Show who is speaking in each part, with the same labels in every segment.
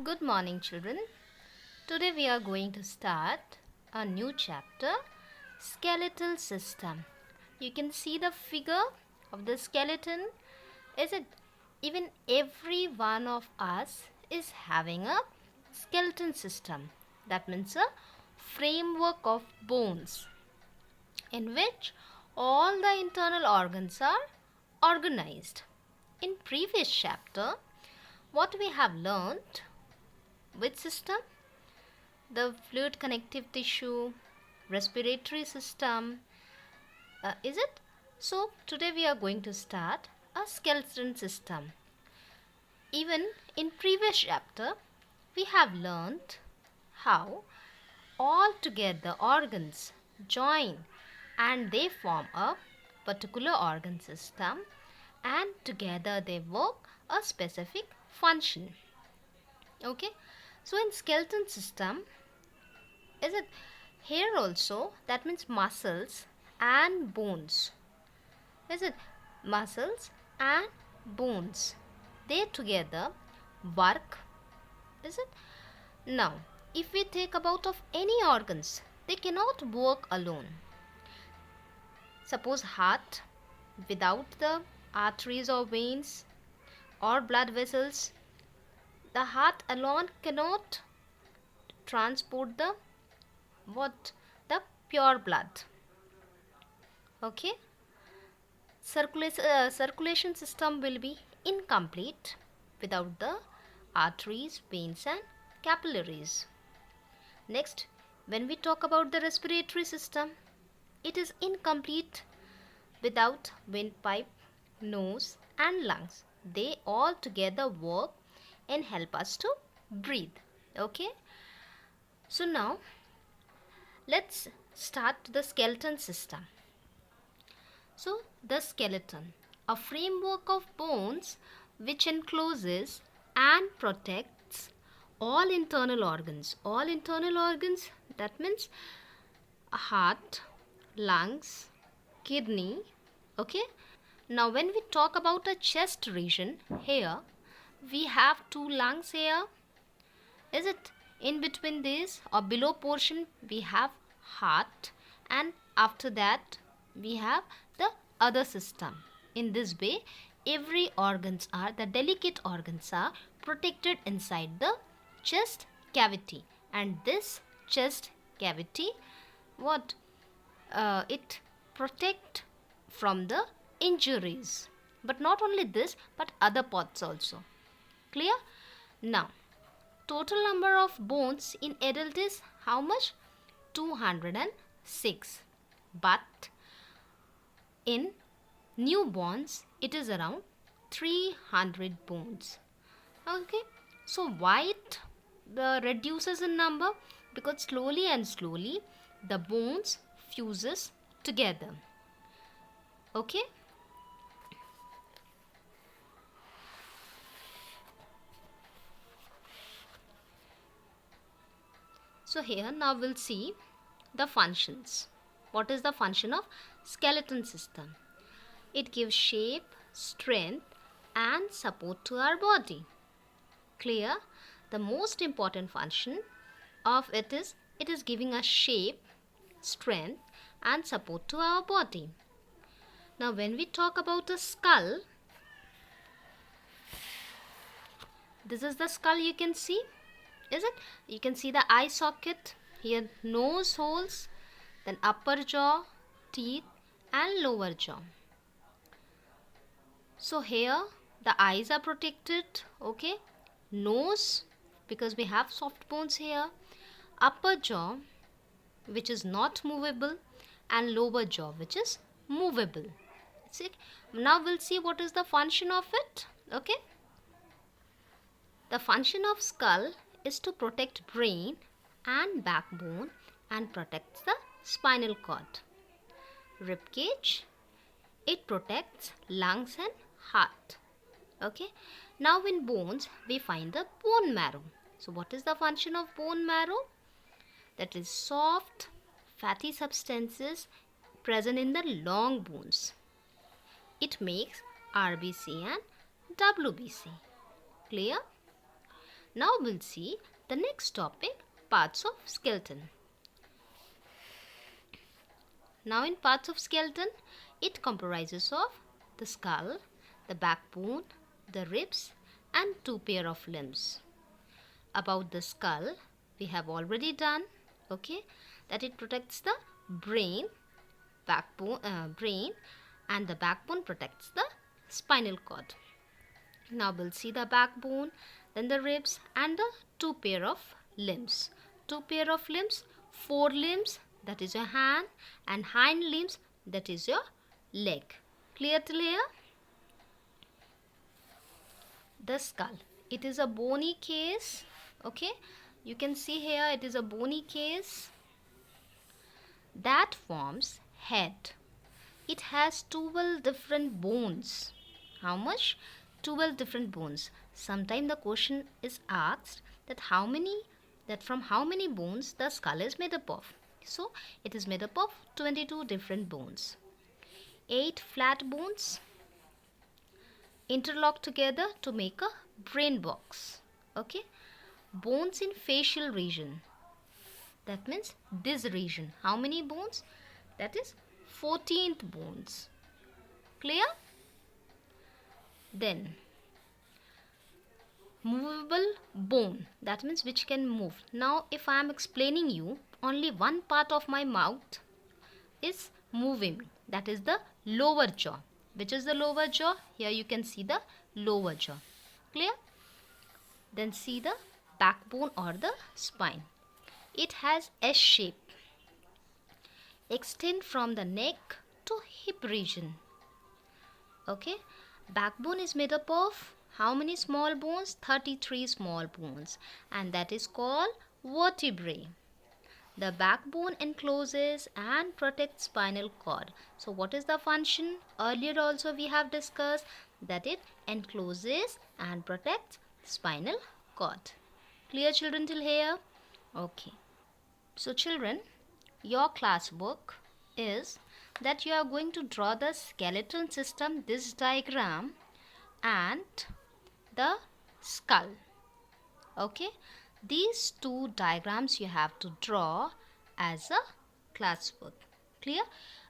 Speaker 1: Good morning, children. Today we are going to start a new chapter, skeletal system. You can see the figure of the skeleton. Is it even every one of us is having a skeleton system? That means a framework of bones in which all the internal organs are organized. In previous chapter, what we have learned, which system? The fluid connective tissue, respiratory system, is it? So today we are going to start a skeleton system. Even in previous chapter, we have learned how all together organs join and they form a particular organ system, and together they work a specific function. Okay, so in skeleton system, is it here also? That means muscles and bones. Is it muscles and bones? They together work. Is it? Now, if we think about of any organs, they cannot work alone. Suppose heart, without the arteries or veins or blood vessels, the heart alone cannot transport the pure blood. Okay, circulation system will be incomplete without the arteries, veins and capillaries. Next, when we talk about the respiratory system, it is incomplete without windpipe, nose and lungs. They all together work and help us to breathe. Okay, so now let's start the skeleton system. So the skeleton, a framework of bones which encloses and protects all internal organs. All internal organs, that means heart, lungs, kidney. Okay, now when we talk about a chest region, here we have two lungs here. Is it? In between this or below portion we have heart, and after that we have the other system. In this way, every the delicate organs are protected inside the chest cavity, and this chest cavity, it protect from the injuries. But not only this, but other parts also. Clear? Now, total number of bones in adult is how much? 206. But in newborns, it is around 300 bones. Okay, so why it reduces in number? Because slowly and slowly the bones fuses together. Okay. So here now we'll see the functions. What is the function of skeleton system? It gives shape, strength and support to our body. Clear? The most important function of it is giving us shape, strength and support to our body. Now when we talk about the skull, this is the skull you can see. Is it? You can see the eye socket, here nose holes, then upper jaw, teeth and lower jaw. So here the eyes are protected. Okay, nose, because we have soft bones here, upper jaw which is not movable, and lower jaw which is movable. See? Now we'll see what is the function of it. Okay, the function of skull is to protect brain and backbone and protects the spinal cord. Rib cage, it protects lungs and heart. Okay, now in bones we find the bone marrow. So what is the function of bone marrow? That is soft fatty substances present in the long bones. It makes RBC and WBC. Clear? Now we'll see the next topic, parts of skeleton. Now in parts of skeleton, it comprises of the skull, the backbone, the ribs and 2 pair of limbs. About the skull, we have already done, okay, that it protects the brain, brain, and the backbone protects the spinal cord. Now we'll see the backbone, then the ribs and the 2 pair of limbs. 2 pair of limbs, 4 limbs, that is your hand, and hind limbs, that is your leg. Clear till here? The skull, it is a bony case, okay. You can see here it is a bony case that forms head. It has 12 different bones. How much? 12 different bones. Sometimes the question is asked that from how many bones the skull is made up of. So it is made up of 22 different bones. 8 flat bones interlock together to make a brain box. Okay. Bones in facial region. That means this region. How many bones? That is 14th bones. Clear? Then movable bone. That means which can move. Now if I am explaining you, only one part of my mouth is moving. That is the lower jaw. Which is the lower jaw? Here you can see the lower jaw. Clear? Then see the backbone or the spine. It has S shape. Extend from the neck to hip region. Okay. Backbone is made up of how many small bones? 33 small bones, and that is called vertebrae. The backbone encloses and protects spinal cord. So what is the function? Earlier also we have discussed that it encloses and protects spinal cord. Clear children till here? Okay. So children, your classwork is that you are going to draw the skeleton system, this diagram, and the skull. Okay. These 2 diagrams you have to draw as a classwork. Clear?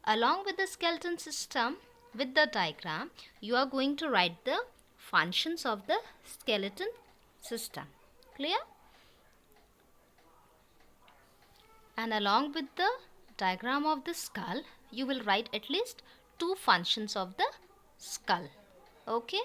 Speaker 1: Along with the skeleton system, with the diagram, you are going to write the functions of the skeleton system. Clear? And along with the diagram of the skull, you will write at least 2 functions of the skull. Okay?